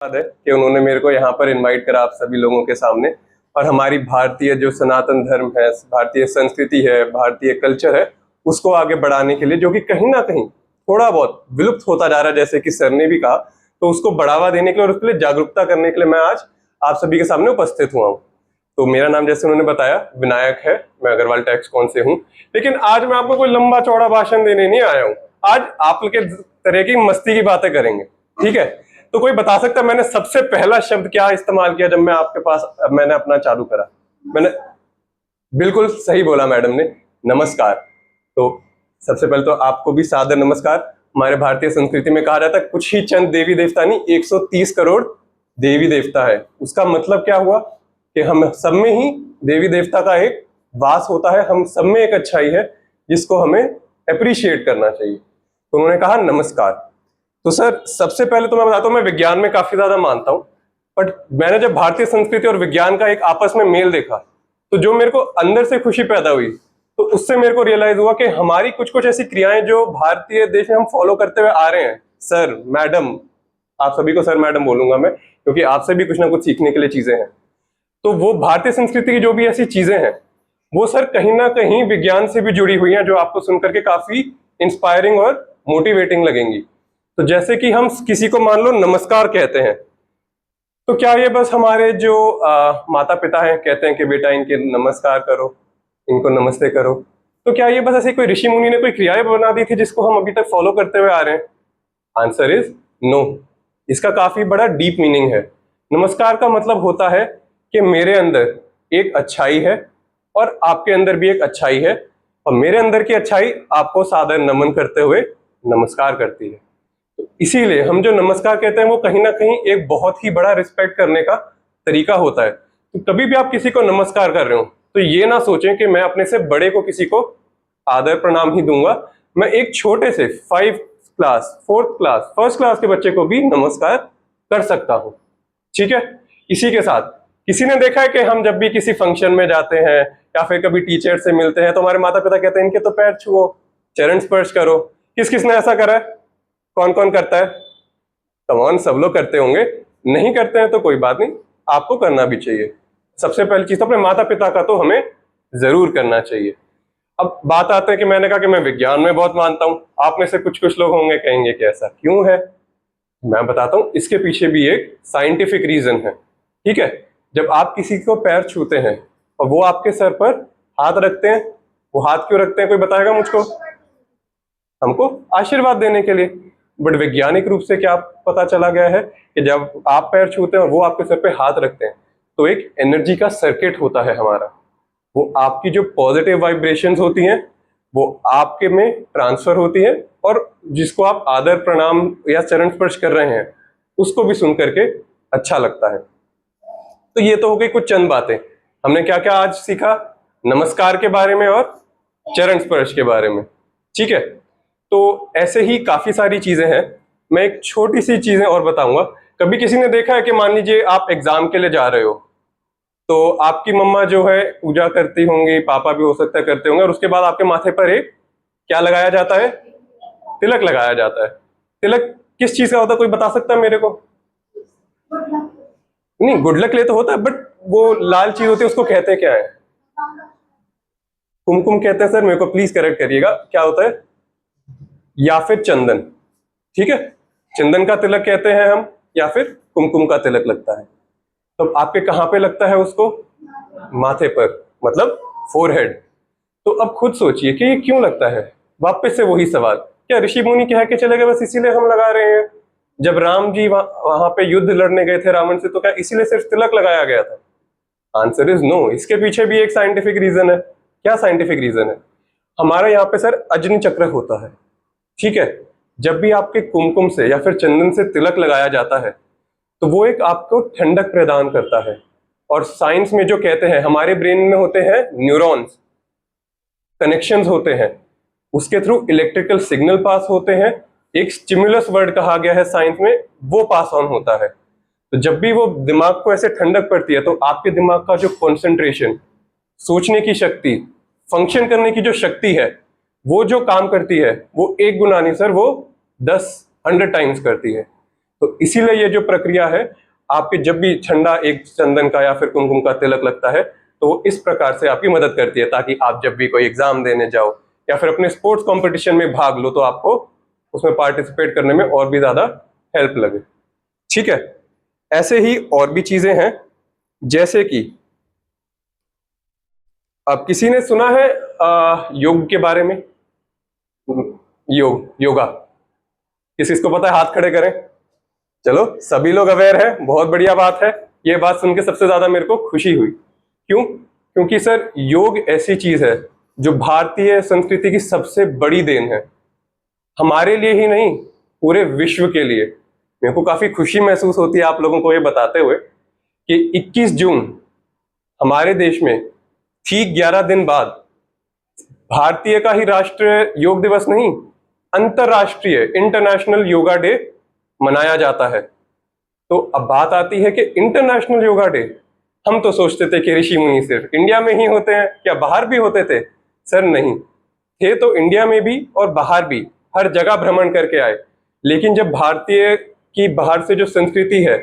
धन्यवाद है कि उन्होंने मेरे को यहाँ पर इनवाइट करा आप सभी लोगों के सामने। और हमारी भारतीय जो सनातन धर्म है, भारतीय संस्कृति है, भारतीय कल्चर है, उसको आगे बढ़ाने के लिए, जो कि कहीं ना कहीं थोड़ा बहुत विलुप्त होता जा रहा है, जैसे कि सर ने भी कहा, तो उसको बढ़ावा देने के लिए और उसके लिए जागरूकता करने के लिए मैं आज आप सभी के सामने उपस्थित हुआ हूँ। तो मेरा नाम, जैसे उन्होंने बताया, विनायक है। मैं अग्रवाल टैक्स कौन से हूँ। लेकिन आज मैं आपको कोई लंबा चौड़ा भाषण देने नहीं आया हूँ। आज आप के तरह की मस्ती की बातें करेंगे, ठीक है। तो कोई बता सकता है मैंने सबसे पहला शब्द क्या इस्तेमाल किया जब मैं आपके पास मैंने अपना चालू करा? मैंने बिल्कुल सही बोला मैडम ने, नमस्कार। तो सबसे पहले तो आपको भी सादर नमस्कार। हमारे भारतीय संस्कृति में कहा जाता है कुछ ही चंद देवी देवता नहीं, 130 करोड़ देवी देवता है। उसका मतलब क्या हुआ कि हम सब में ही देवी देवता का एक वास होता है, हम सब में एक अच्छाई है जिसको हमें अप्रिशिएट करना चाहिए। तो उन्होंने कहा नमस्कार। तो सर सबसे पहले तो मैं बताता हूँ, मैं विज्ञान में काफी ज्यादा मानता हूँ, बट मैंने जब भारतीय संस्कृति और विज्ञान का एक आपस में मेल देखा, तो जो मेरे को अंदर से खुशी पैदा हुई, तो उससे मेरे को रियलाइज हुआ कि हमारी कुछ कुछ ऐसी क्रियाएं जो भारतीय देश में हम फॉलो करते हुए आ रहे हैं। सर, मैडम, आप सभी को सर मैडम बोलूंगा मैं, क्योंकि आपसे भी कुछ ना कुछ सीखने के लिए चीजें हैं। तो वो भारतीय संस्कृति की जो भी ऐसी चीजें हैं, वो सर कहीं ना कहीं विज्ञान से भी जुड़ी हुई हैं, जो आपको सुनकर के काफी इंस्पायरिंग और मोटिवेटिंग लगेंगी। तो जैसे कि हम किसी को मान लो नमस्कार कहते हैं, तो क्या ये बस हमारे जो माता पिता हैं कहते हैं कि बेटा इनके नमस्कार करो, इनको नमस्ते करो, तो क्या ये बस ऐसे कोई ऋषि मुनि ने कोई क्रियाएं बना दी थी जिसको हम अभी तक फॉलो करते हुए आ रहे हैं? Answer is no. इसका काफी बड़ा डीप मीनिंग है। नमस्कार का मतलब होता है कि मेरे अंदर एक अच्छाई है और आपके अंदर भी एक अच्छाई है, और मेरे अंदर की अच्छाई आपको सादर नमन करते हुए नमस्कार करती है। तो इसीलिए हम जो नमस्कार कहते हैं वो कहीं ना कहीं एक बहुत ही बड़ा रिस्पेक्ट करने का तरीका होता है। तो कभी भी आप किसी को नमस्कार कर रहे हो तो ये ना सोचें कि मैं अपने से बड़े को किसी को आदर प्रणाम ही दूंगा। मैं एक छोटे से 5th class, 4th class, 1st class के बच्चे को भी नमस्कार कर सकता हूँ, ठीक है। इसी के साथ किसी ने देखा है कि हम जब भी किसी फंक्शन में जाते हैं या फिर कभी टीचर से मिलते हैं तो हमारे माता पिता कहते हैं इनके तो पैर छुओ, चरण स्पर्श करो। किस किस ने ऐसा करा है? कौन कौन करता है? कौन, सब लोग करते होंगे। नहीं करते हैं तो कोई बात नहीं, आपको करना भी चाहिए। सबसे पहली चीज तो अपने माता पिता का तो हमें जरूर करना चाहिए। अब बात आते हैं कि मैंने कहा कि मैं विज्ञान में बहुत मानता हूं। आप में से कुछ कुछ लोग होंगे कहेंगे कि ऐसा क्यों है। मैं बताता हूं, इसके पीछे भी एक साइंटिफिक रीजन है, ठीक है। जब आप किसी को पैर छूते हैं और वो आपके सर पर हाथ रखते हैं, वो हाथ क्यों रखते हैं, कोई बताएगा मुझको? हमको आशीर्वाद देने के लिए। बट वैज्ञानिक रूप से क्या पता चला गया है कि जब आप पैर छूते हैं और वो आपके सर पे हाथ रखते हैं तो एक एनर्जी का सर्किट होता है हमारा। वो आपकी जो पॉजिटिव वाइब्रेशंस होती हैं वो आपके में ट्रांसफर होती हैं, और जिसको आप आदर प्रणाम या चरण स्पर्श कर रहे हैं उसको भी सुन करके अच्छा लगता है। तो ये तो हो गई कुछ चंद बातें। हमने क्या क्या आज सीखा? नमस्कार के बारे में और चरण स्पर्श के बारे में, ठीक है। तो ऐसे ही काफी सारी चीजें हैं। मैं एक छोटी सी चीजें और बताऊंगा। कभी किसी ने देखा है कि मान लीजिए आप एग्जाम के लिए जा रहे हो, तो आपकी मम्मा जो है पूजा करती होंगी, पापा भी हो सकता है करते होंगे, और उसके बाद आपके माथे पर एक क्या लगाया जाता है? तिलक लगाया जाता है। तिलक किस चीज का होता है, कोई बता सकता है मेरे को? नहीं, गुड लक ले तो होता है, बट वो लाल चीज होती है उसको कहते हैं क्या है? कुमकुम कहते हैं सर, मेरे को प्लीज करेक्ट करिएगा, क्या होता है? या फिर चंदन, ठीक है। चंदन का तिलक कहते हैं हम, या फिर कुमकुम का तिलक लगता है। तो आपके कहां पे लगता है उसको? माथे पर, मतलब फोरहेड। तो अब खुद सोचिए कि ये क्यों लगता है। वापस से वही सवाल, क्या ऋषि मुनि कह के चले गए बस इसीलिए हम लगा रहे हैं? जब राम जी वहां पे युद्ध लड़ने गए थे रावण से, तो क्या इसीलिए सिर्फ तिलक लगाया गया था? Answer is no. इसके पीछे भी एक साइंटिफिक रीजन है। क्या साइंटिफिक रीजन है? हमारा यहाँ पे सर अग्नि चक्र होता है, ठीक है। जब भी आपके कुमकुम से या फिर चंदन से तिलक लगाया जाता है तो वो एक आपको ठंडक प्रदान करता है। और साइंस में जो कहते हैं, हमारे ब्रेन में होते हैं न्यूरॉन्स, कनेक्शंस होते हैं, उसके थ्रू इलेक्ट्रिकल सिग्नल पास होते हैं। एक स्टिमुलस वर्ड कहा गया है साइंस में, वो पास ऑन होता है। तो जब भी वो दिमाग को ऐसे ठंडक पड़ती है तो आपके दिमाग का जो कंसंट्रेशन, सोचने की शक्ति, फंक्शन करने की जो शक्ति है, वो जो काम करती है वो 1 गुना नहीं सर, वो 10, 100 टाइम्स करती है। तो इसीलिए ये जो प्रक्रिया है, आपके जब भी ठंडा एक चंदन का या फिर कुमकुम का तिलक लगता है तो वो इस प्रकार से आपकी मदद करती है, ताकि आप जब भी कोई एग्जाम देने जाओ या फिर अपने स्पोर्ट्स कंपटीशन में भाग लो तो आपको उसमें पार्टिसिपेट करने में और भी ज्यादा हेल्प लगे। ठीक है, ऐसे ही और भी चीजें हैं, जैसे कि अब किसी ने सुना है योग के बारे में? योगा किसी को पता है? हाथ खड़े करें। चलो, सभी लोग अवेयर है, बहुत बढ़िया बात है। ये बात सुन के सबसे ज्यादा मेरे को खुशी हुई। क्यों? क्योंकि सर योग ऐसी चीज है जो भारतीय संस्कृति की सबसे बड़ी देन है, हमारे लिए ही नहीं पूरे विश्व के लिए। मेरे को काफी खुशी महसूस होती है आप लोगों को ये बताते हुए कि 21 जून हमारे देश में ठीक 11 दिन बाद भारतीय का ही राष्ट्रीय योग दिवस नहीं, अंतरराष्ट्रीय इंटरनेशनल योगा डे मनाया जाता है। तो अब बात आती है कि इंटरनेशनल योगा डे, हम तो सोचते थे कि ऋषि मुनि सिर्फ इंडिया में ही होते हैं, क्या बाहर भी होते थे? सर नहीं, थे तो इंडिया में भी और बाहर भी, हर जगह भ्रमण करके आए। लेकिन जब भारतीय की बाहर से जो संस्कृति है,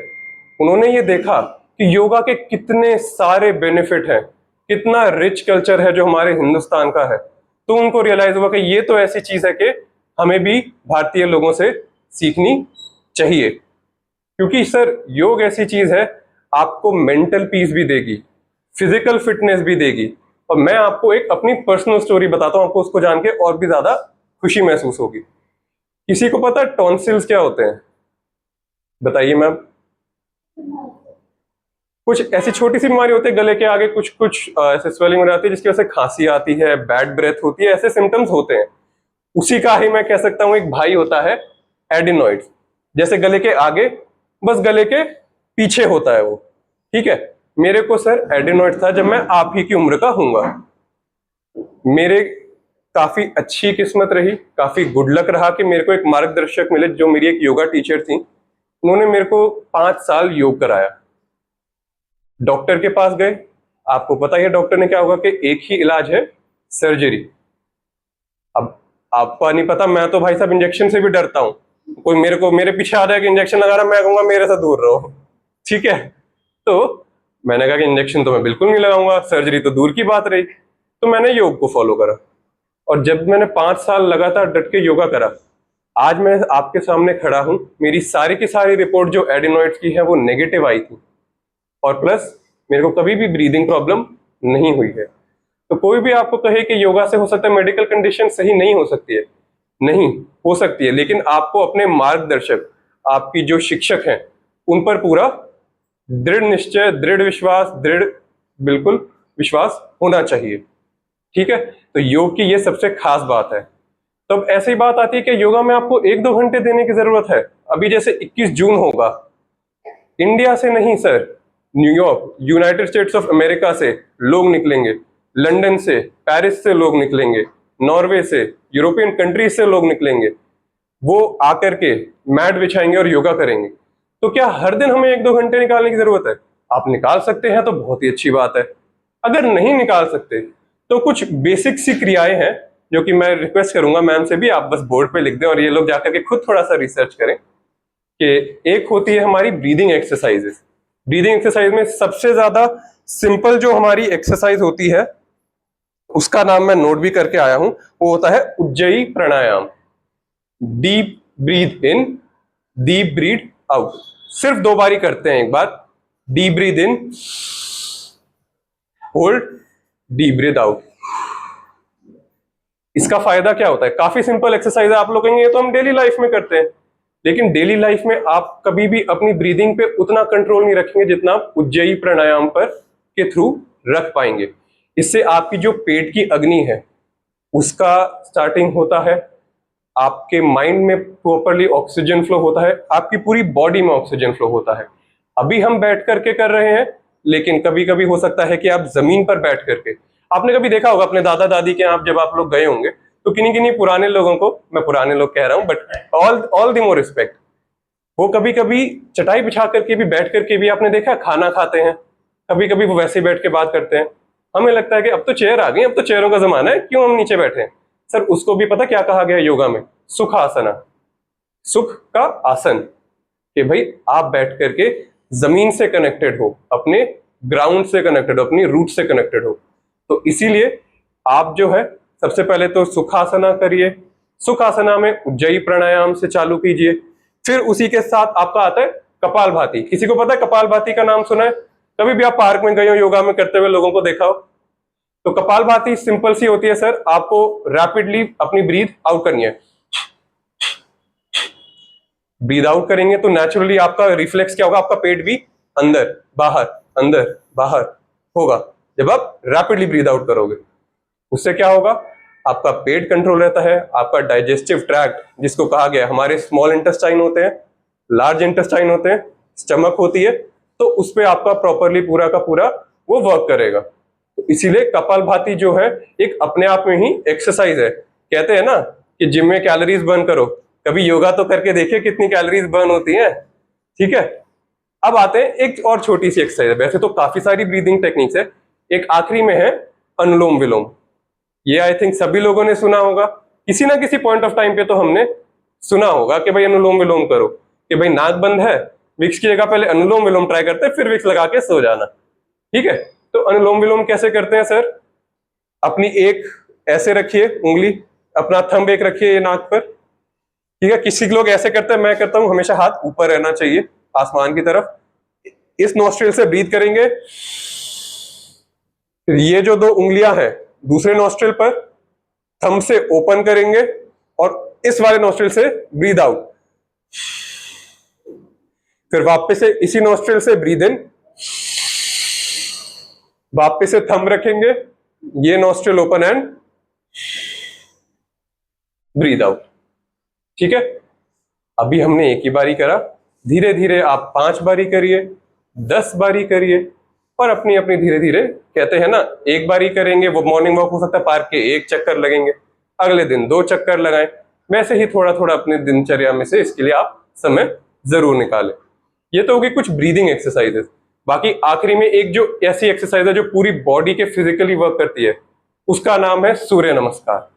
उन्होंने ये देखा कि योगा के कितने सारे बेनिफिट हैं, कितना रिच कल्चर है जो हमारे हिंदुस्तान का है, तो उनको रियलाइज हुआ कि ये तो ऐसी चीज है कि हमें भी भारतीय लोगों से सीखनी चाहिए। क्योंकि सर योग ऐसी चीज है, आपको मेंटल पीस भी देगी, फिजिकल फिटनेस भी देगी। और मैं आपको एक अपनी पर्सनल स्टोरी बताता हूं, आपको उसको जान के और भी ज्यादा खुशी महसूस होगी। किसी को पता है टॉन्सिल्स क्या होते हैं? बताइए मैम। कुछ ऐसी छोटी सी बीमारी होती है गले के आगे, कुछ कुछ ऐसे स्वेलिंग हो जाती है जिसकी वजह से खांसी आती है, बैड ब्रेथ होती है, ऐसे सिम्टम्स होते हैं। उसी का ही मैं कह सकता हूं एक भाई होता है एडिनॉइड, जैसे गले के आगे, बस गले के पीछे होता है वो। ठीक है, मेरे को सर एडिनॉइड था जब मैं आप ही की उम्र का हूंगा। मेरे काफी अच्छी किस्मत रही, काफी गुड लक रहा कि मेरे को एक मार्गदर्शक मिले जो मेरी एक योगा टीचर थी। उन्होंने मेरे को 5 साल योग कराया। डॉक्टर के पास गए, आपको पता है डॉक्टर ने क्या होगा कि एक ही इलाज है, सर्जरी। अब आपको नहीं पता, मैं तो भाई साहब इंजेक्शन से भी डरता हूं। कोई मेरे पीछे आ जाए कि इंजेक्शन लगा रहा, मैं कहूंगा मेरे से दूर रहो। ठीक है, तो मैंने कहा कि इंजेक्शन तो मैं बिल्कुल नहीं लगाऊंगा, सर्जरी तो दूर की बात रही। तो मैंने योग को फॉलो करा, और जब मैंने 5 साल लगातार डट के योगा करा, आज मैं आपके सामने खड़ा हूं। मेरी सारी की सारी रिपोर्ट जो एडिनॉइड्स की है वो नेगेटिव आई थी, और प्लस मेरे को कभी भी ब्रीदिंग प्रॉब्लम नहीं हुई है। तो कोई भी आपको कहे कि योगा से हो सकता है मेडिकल कंडीशन सही नहीं हो सकती है, नहीं हो सकती है, लेकिन आपको अपने मार्गदर्शक, आपकी जो शिक्षक हैं, उन पर पूरा दृढ़ निश्चय, दृढ़ विश्वास, दृढ़ बिल्कुल विश्वास होना चाहिए। ठीक है, तो योग की ये सबसे खास बात है। तब ऐसी बात आती है कि योगा में आपको 1-2 घंटे देने की जरूरत है। अभी जैसे 21 जून होगा, इंडिया से नहीं sir, New York, United states of America से लोग निकलेंगे, लंदन से, पेरिस से लोग निकलेंगे, नॉर्वे से, यूरोपियन कंट्रीज से लोग निकलेंगे। वो आकर के मैट बिछाएंगे और योगा करेंगे। तो क्या हर दिन हमें 1-2 घंटे निकालने की जरूरत है? आप निकाल सकते हैं तो बहुत ही अच्छी बात है। अगर नहीं निकाल सकते तो कुछ बेसिक सी क्रियाएं हैं जो कि मैं रिक्वेस्ट करूंगा मैम से भी, आप बस बोर्ड पे लिख दें और ये लोग जाकर के खुद थोड़ा सा रिसर्च करें। कि एक होती है हमारी ब्रीदिंग एक्सरसाइजेस। ब्रीदिंग एक्सरसाइज में सबसे ज्यादा सिंपल जो हमारी एक्सरसाइज होती है, उसका नाम मैं नोट भी करके आया हूं, वो होता है उज्जयी प्राणायाम। डीप ब्रीथ इन, डीप ब्रीथ आउट। सिर्फ 2 बारी करते हैं। एक बार डीप ब्रीथ इन, होल्ड, डीप ब्रीथ आउट। इसका फायदा क्या होता है? काफी सिंपल एक्सरसाइज है। आप लोग कहेंगे ये तो हम डेली लाइफ में करते हैं, लेकिन डेली लाइफ में आप कभी भी अपनी ब्रीदिंग पे उतना कंट्रोल नहीं रखेंगे जितना आप उज्जयी प्राणायाम पर के थ्रू रख पाएंगे। इससे आपकी जो पेट की अग्नि है उसका स्टार्टिंग होता है, आपके माइंड में प्रॉपरली ऑक्सीजन फ्लो होता है, आपकी पूरी बॉडी में ऑक्सीजन फ्लो होता है। अभी हम बैठ करके कर रहे हैं, लेकिन कभी कभी हो सकता है कि आप जमीन पर बैठ करके, आपने कभी देखा होगा अपने दादा दादी के यहाँ जब आप लोग गए होंगे, तो किन्हीं किन्हीं पुराने लोगों को, मैं पुराने लोग कह रहा हूं but all the more respect, वो कभी कभी चटाई बिछा करके भी, बैठ करके भी, आपने देखा खाना खाते हैं, कभी कभी वो वैसे बैठ के बात करते हैं। हमें लगता है कि अब तो चेयर आ गई, अब तो चेयरों का जमाना है, क्यों हम नीचे बैठे हैं। सर उसको भी पता क्या कहा गया योगा में? सुख आसना, सुख का आसन। कि भाई आप बैठ करके जमीन से कनेक्टेड हो, अपने ग्राउंड से कनेक्टेड हो, अपनी रूट से कनेक्टेड हो। तो इसीलिए आप जो है सबसे पहले तो सुखासना करिए। सुखासना में उज्जयी प्राणायाम से चालू कीजिए। फिर उसी के साथ आपका आता है कपालभाति। किसी को पता है कपालभाति का नाम सुना है? कभी भी आप पार्क में गए हो, योगा में करते हुए लोगों को देखा हो? तो कपालभाति सिंपल सी होती है सर, आपको रैपिडली अपनी ब्रीथ आउट करनी है। ब्रीथ आउट करेंगे तो नेचुरली आपका रिफ्लेक्स क्या होगा, आपका पेट भी अंदर बाहर होगा जब आप रैपिडली ब्रीथ आउट करोगे। उससे क्या होगा, आपका पेट कंट्रोल रहता है, आपका डाइजेस्टिव ट्रैक्ट जिसको कहा गया, हमारे स्मॉल इंटेस्टाइन होते हैं, लार्ज इंटेस्टाइन होते हैं, स्टमक होती है, तो उस पर आपका प्रॉपरली पूरा का पूरा वो वर्क करेगा। तो इसीलिए कपालभाति जो है एक अपने आप में ही एक्सरसाइज है। कहते हैं ना कि जिम में कैलोरीज बर्न करो, कभी योगा तो करके देखिए कितनी कैलोरीज बर्न होती हैं। ठीक है, अब आते हैं एक और छोटी सी एक्सरसाइज है। वैसे तो काफी सारी ब्रीदिंग टेक्निक्स है, एक आखिरी में है अनुलोम विलोम। ये आई थिंक सभी लोगों ने सुना होगा, किसी ना किसी पॉइंट ऑफ टाइम पे तो हमने सुना होगा कि भाई अनुलोम विलोम करो, कि भाई नाक बंद है, विक्स की जगह पहले अनुलोम विलोम ट्राई करते हैं, फिर विक्स लगा के सो जाना। ठीक है, तो अनुलोम विलोम कैसे करते हैं सर? अपनी एक ऐसे रखिए उंगली, अपना थंब एक रखिए नाक पर। ठीक है, किसी लोग ऐसे करते हैं, मैं करता हूं हमेशा हाथ ऊपर रहना चाहिए आसमान की तरफ। इस नोस्ट्रिल से ब्रीथ करेंगे, ये जो दो उंगलियां हैं दूसरे नोस्ट्रिल पर थंब से ओपन करेंगे और इस वाले नोस्ट्रिल से ब्रीथ आउट। फिर वापस से इसी नोस्ट्रिल से ब्रीथ इन, वापस से थंब रखेंगे, ये nostril open and breathe out. ठीक है, अभी हमने एक ही बारी करा, धीरे धीरे आप 5 बारी करिए, 10 बारी करिए, और अपनी अपनी धीरे धीरे, कहते हैं ना एक बारी करेंगे वो मॉर्निंग वॉक हो सकता है पार्क के 1 चक्कर लगेंगे, अगले दिन 2 चक्कर लगाएं। वैसे ही थोड़ा थोड़ा अपने दिनचर्या में से इसके लिए आप समय जरूर निकालें। ये तो होगी कुछ ब्रीदिंग एक्सरसाइजेस। बाकी आखिरी में एक जो ऐसी एक्सरसाइज है जो पूरी बॉडी के फिजिकली वर्क करती है, उसका नाम है सूर्य नमस्कार।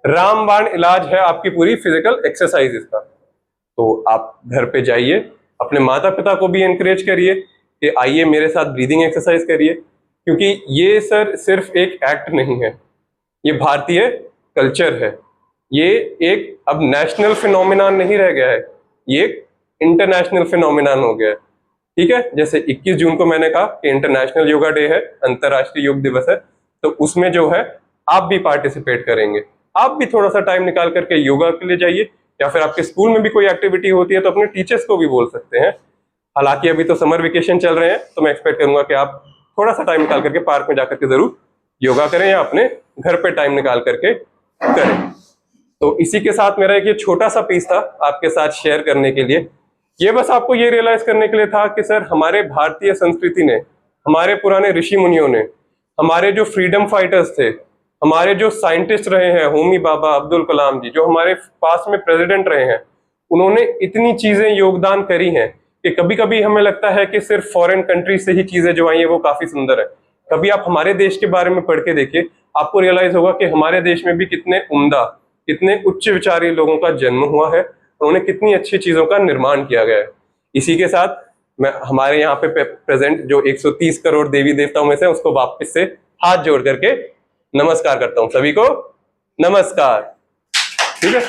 रामबाण इलाज है आपकी पूरी फिजिकल एक्सरसाइज का। तो आप घर पे जाइए, अपने माता पिता को भी एनकरेज करिए कि आइए मेरे साथ ब्रीदिंग एक्सरसाइज करिए, क्योंकि ये सर सिर्फ एक एक्ट नहीं है, ये भारतीय कल्चर है। ये एक अब नेशनल फिनोमिनान नहीं रह गया है, ये एक इंटरनेशनल फिनोमिनान हो गया है। ठीक है, जैसे 21 जून को मैंने कहा कि इंटरनेशनल योगा डे है, अंतरराष्ट्रीय योग दिवस है, तो उसमें जो है आप भी पार्टिसिपेट करेंगे। आप भी थोड़ा सा टाइम निकाल करके योगा के लिए जाइए, या फिर आपके स्कूल में भी कोई एक्टिविटी होती है तो अपने टीचर्स को भी बोल सकते हैं। हालांकि अभी तो समर वेकेशन चल रहे हैं, तो मैं एक्सपेक्ट करूंगा कि आप थोड़ा सा टाइम निकाल करके पार्क में जाकर के जरूर योगा करें, या अपने घर पे टाइम निकाल करके करें। तो इसी के साथ मेरा एक ये छोटा सा पीस था आपके साथ शेयर करने के लिए। ये बस आपको ये रियलाइज करने के लिए था कि सर हमारे भारतीय संस्कृति ने, हमारे पुराने ऋषि मुनियों ने, हमारे जो फ्रीडम फाइटर्स थे, हमारे जो साइंटिस्ट रहे हैं, होमी बाबा, अब्दुल कलाम जी, जो हमारे पास में प्रेसिडेंट रहे हैं, उन्होंने इतनी चीजें योगदान करी हैं कि कभी कभी हमें लगता है कि सिर्फ फॉरेन कंट्री से ही चीजें जो आई है वो काफी सुंदर है। कभी आप हमारे देश के बारे में पढ़ के देखिए, आपको रियलाइज होगा कि हमारे देश में भी कितने उम्दा, कितने उच्च विचारी लोगों का जन्म हुआ है, उन्होंने कितनी अच्छी चीजों का निर्माण किया गया है। इसी के साथ मैं हमारे यहाँ पे प्रेजेंट जो 130 करोड़ देवी देवताओं में से उसको वापस से हाथ जोड़ करके नमस्कार करता हूं। सभी को नमस्कार। ठीक है।